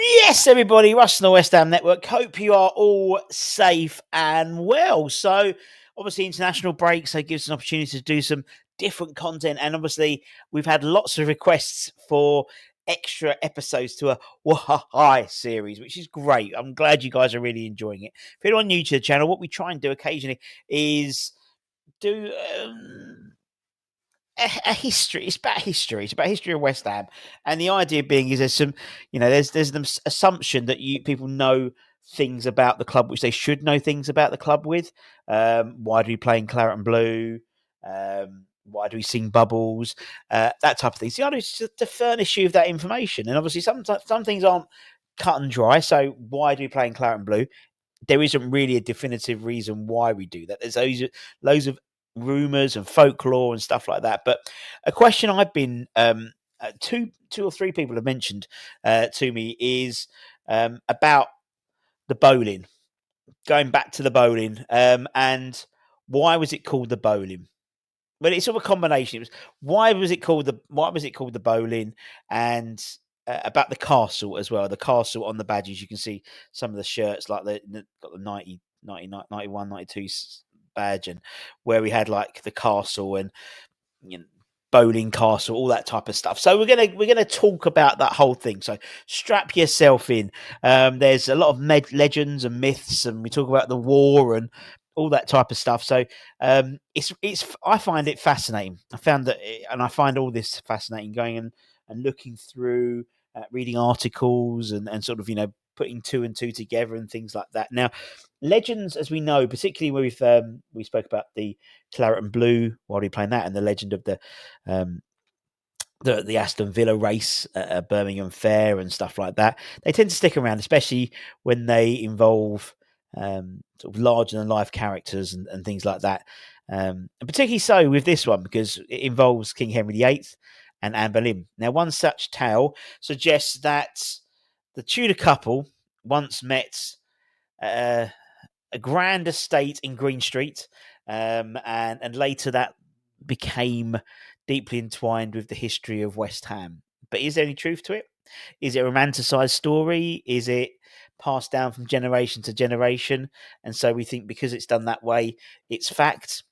Yes, everybody, Russ and the West Ham Network. Hope you are all safe and well. So, obviously, international break, so it gives us an opportunity to do some different content. And obviously, we've had lots of requests for extra episodes to a Wahai series, which is great. I'm glad you guys are really enjoying it. If you're new to the channel, what we try and do occasionally is do a history. It's about history. It's about history of West Ham, and the idea being is there's some, there's an assumption that people know things about the club which they should know things about the club with. Why do we play in claret and blue? Why do we sing bubbles? That type of thing. So the idea is to furnish you with that information, and obviously some things aren't cut and dry. So why do we play in claret and blue? There isn't really a definitive reason why we do that. There's loads of rumors and folklore and stuff like that. But a question I've been two or three people have mentioned to me is about the Boleyn. Going back to the Boleyn, and why was it called the Boleyn? Well, it's sort of a combination. It was why was it called the Boleyn, and about the castle as well. The castle on the badges, you can see some of the shirts like got the 91, 92 badge, and where we had like the castle and you know, Boleyn Castle, all that type of stuff. So we're gonna talk about that whole thing. So strap yourself in. There's a lot of legends and myths, and we talk about the war and all that type of stuff. So it's I find it fascinating. I found that, and I find all this fascinating going and looking through, reading articles and sort of putting two and two together and things like that. Now, legends, as we know, particularly where we spoke about the claret and blue while we were playing that, and the legend of um, the Aston Villa race at Birmingham Fair and stuff like that. They tend to stick around, especially when they involve sort of larger than life characters and things like that. And particularly so with this one because it involves King Henry VIII and Anne Boleyn. Now, one such tale suggests that the Tudor couple once met uh, a grand estate in Green Street, and later that became deeply entwined with the history of West Ham. But is there any truth to it? Is it a romanticized story? Is it passed down from generation to generation? And so we think because it's done that way, it's fact.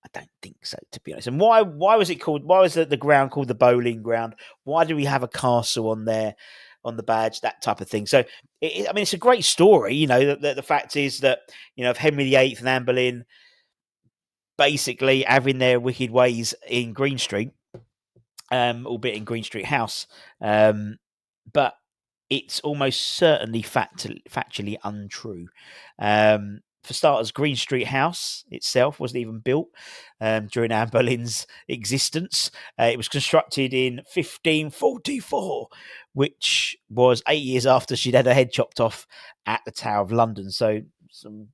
I don't think so, to be honest. And why was it called? Why was the ground called the Bowling Ground? Why do we have a castle on there, on the badge, that type of thing? So, I mean, it's a great story. The fact is that of Henry VIII and Anne Boleyn basically having their wicked ways in Green Street, albeit in Green Street House, but it's almost certainly factually untrue. For starters, Green Street House itself wasn't even built during Anne Boleyn's existence. It was constructed in 1544, which was 8 years after she'd had her head chopped off at the Tower of London. So some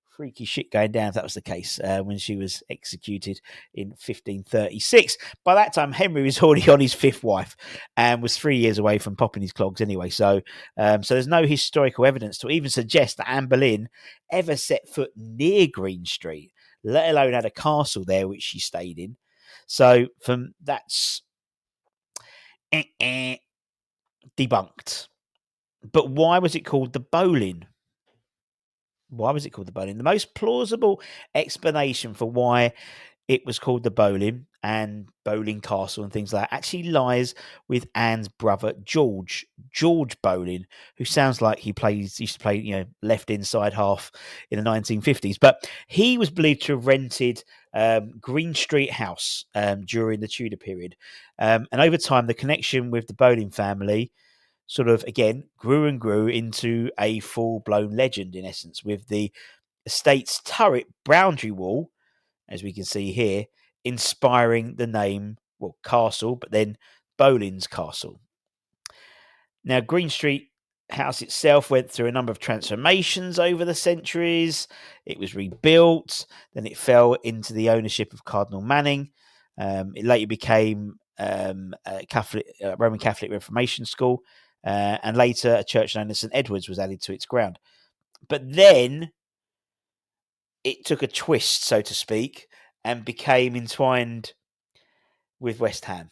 freaky shit going down if that was the case when she was executed in 1536. By that time, Henry was already on his fifth wife and was 3 years away from popping his clogs anyway. So there's no historical evidence to even suggest that Anne Boleyn ever set foot near Green Street, let alone had a castle there which she stayed in. So from that's debunked. But why was it called the Boleyn? Why was it called the Boleyn? The most plausible explanation for why it was called the Boleyn and Boleyn Castle and things like that actually lies with Anne's brother George Boleyn, who sounds like he used to play, left inside half in the 1950s. But he was believed to have rented Green Street House during the Tudor period, and over time, the connection with the Boleyn family sort of again grew and grew into a full-blown legend in essence, with the estate's turret boundary wall, as we can see here, inspiring the name, castle, but then Boleyn's Castle. Now, Green Street House itself went through a number of transformations over the centuries. It was rebuilt, then it fell into the ownership of Cardinal Manning. It later became a Roman Catholic Reformation school, and later a church known as St. Edward's was added to its ground. But then it took a twist, so to speak, and became entwined with West Ham.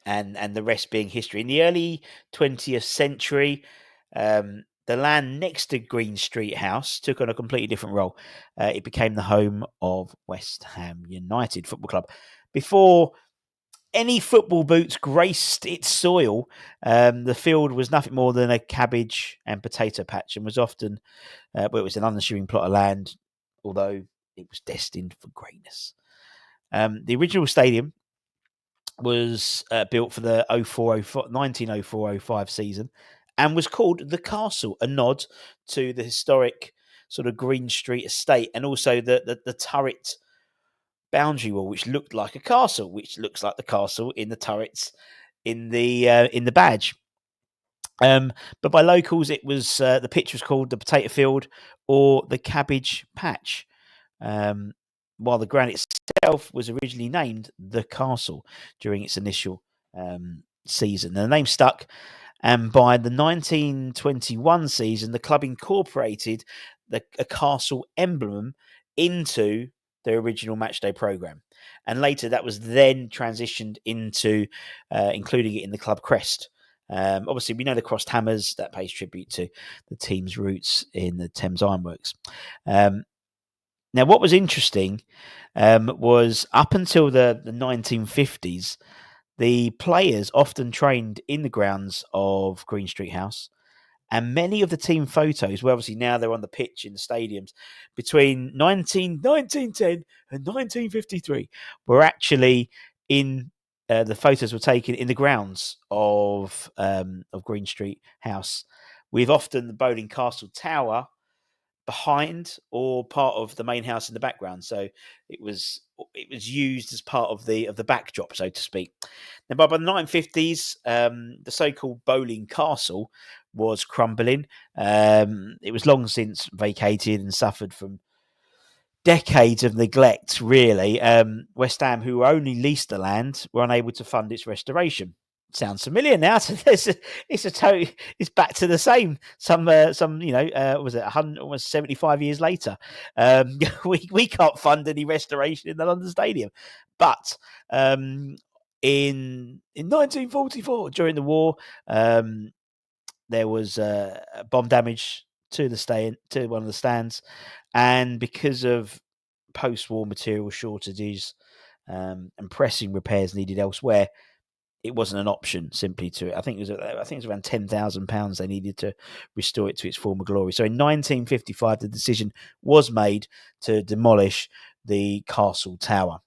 and the rest being history. In the early 20th century, the land next to Green Street House took on a completely different role. It became the home of West Ham United Football Club. Before any football boots graced its soil, the field was nothing more than a cabbage and potato patch, and was often, it was an unassuming plot of land, although it was destined for greatness. The original stadium was built for the 1904-05 season and was called the Castle, a nod to the historic sort of Green Street estate, and also the turret boundary wall, which looked like a castle, which looks like the castle in the turrets in the badge. But by locals, it was the pitch was called the Potato Field or the Cabbage Patch, um, while the ground itself was originally named the Castle during its initial season. And the name stuck, and by the 1921 season, the club incorporated a castle emblem into their original matchday program, and later that was then transitioned into including it in the club crest. Obviously, we know the crossed hammers that pays tribute to the team's roots in the Thames Ironworks. Now, what was interesting was up until the 1950s, the players often trained in the grounds of Green Street House, and many of the team photos, well, obviously now they're on the pitch in the stadiums, between 1910 and 1953, were actually in the photos were taken in the grounds of Green Street House, with often the Boleyn Castle Tower behind or part of the main house in the background. So it was used as part of the backdrop, so to speak. Now, by the 1950s, the so-called Boleyn Castle was crumbling. It was long since vacated and suffered from decades of neglect, really. West Ham, who only leased the land, were unable to fund its restoration. Sounds familiar now. So it's back to the same. Some was it 100, almost 75 years later? We can't fund any restoration in the London Stadium, but in 1944, during the war, there was bomb damage to to one of the stands, and because of post-war material shortages and pressing repairs needed elsewhere, it wasn't an option simply to. I think it was around £10,000 they needed to restore it to its former glory. So in 1955, the decision was made to demolish the castle tower.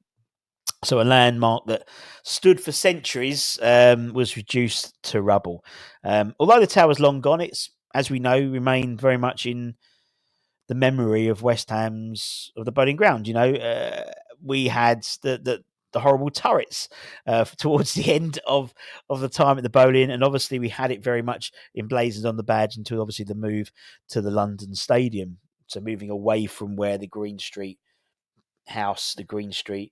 So a landmark that stood for centuries was reduced to rubble. Although the tower's long gone, it's, as we know, remained very much in the memory of West Ham's of the Boleyn Ground. We had the horrible turrets towards the end of the time at the Boleyn, and obviously we had it very much emblazoned on the badge until obviously the move to the London Stadium. So moving away from where the Green Street house, the Green Street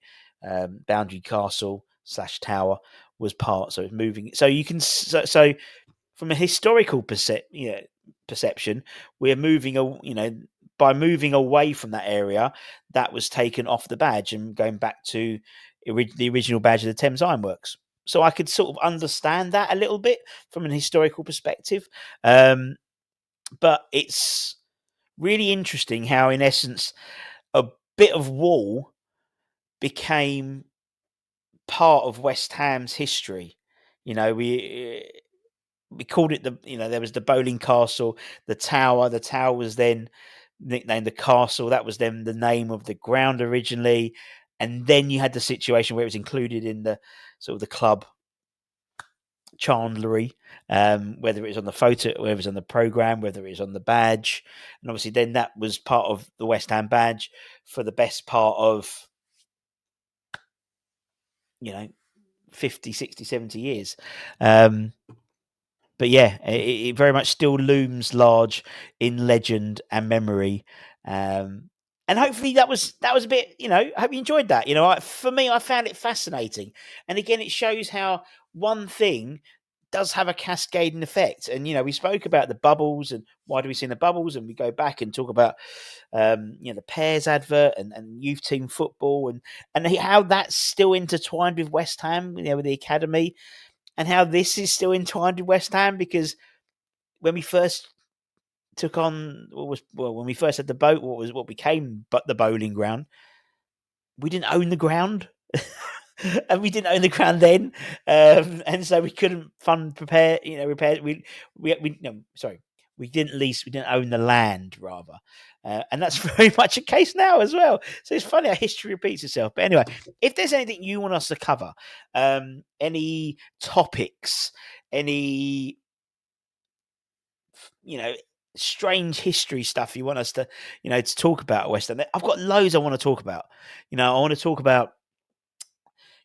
boundary castle / tower was part. So it's moving. So you can so from a historical perception, we're moving. By moving away from that area, that was taken off the badge and going back to the original badge of the Thames Ironworks. So I could sort of understand that a little bit from an historical perspective, but it's really interesting how, in essence, a bit of wall became part of West Ham's history. We called it there was the Boleyn Castle, the tower. The tower was then nicknamed the castle. That was then the name of the ground originally, and then you had the situation where it was included in the sort of the club chandlery, whether it was on the photo, whether it was on the program, whether it was on the badge, and obviously then that was part of the West Ham badge for the best part of 50, 60, 70 years. But yeah, it very much still looms large in legend and memory. And hopefully that was a bit, I hope you enjoyed that. For me, I found it fascinating. And again, it shows how one thing does have a cascading effect. And, we spoke about the bubbles and why do we see the bubbles? And we go back and talk about, the Pairs advert and youth team football and how that's still intertwined with West Ham, with the academy. and how this is still entwined with West Ham, because when we first took on when we first had the boat, what became but the bowling ground, we didn't own the ground. And we didn't own the ground then, and so we couldn't repair. We didn't lease, we didn't own the land, rather, and that's very much a case now as well. So it's funny how history repeats itself. But anyway, if there's anything you want us to cover, any topics, any strange history stuff you want us to to talk about at West Ham, I've got loads I want to talk about. I want to talk about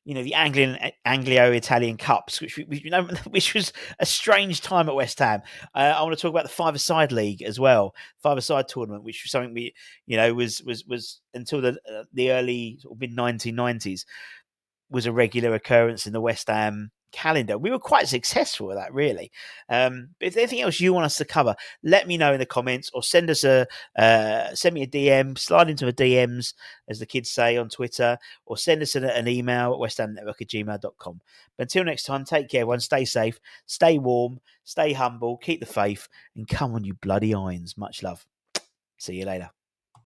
the Anglo-Italian Cups, which was a strange time at West Ham. I want to talk about the five-a-side league as well, five-a-side tournament, which was something we, was until the early mid 1990s was a regular occurrence in the West Ham calendar. We were quite successful with that, really. But if there's anything else you want us to cover, let me know in the comments, or send me a DM, slide into the DMs, as the kids say on Twitter, or send us an email at westhamnetwork@gmail.com. But until next time, take care, everyone. Stay safe, stay warm, stay humble, keep the faith, and come on, you bloody irons. Much love. See you later.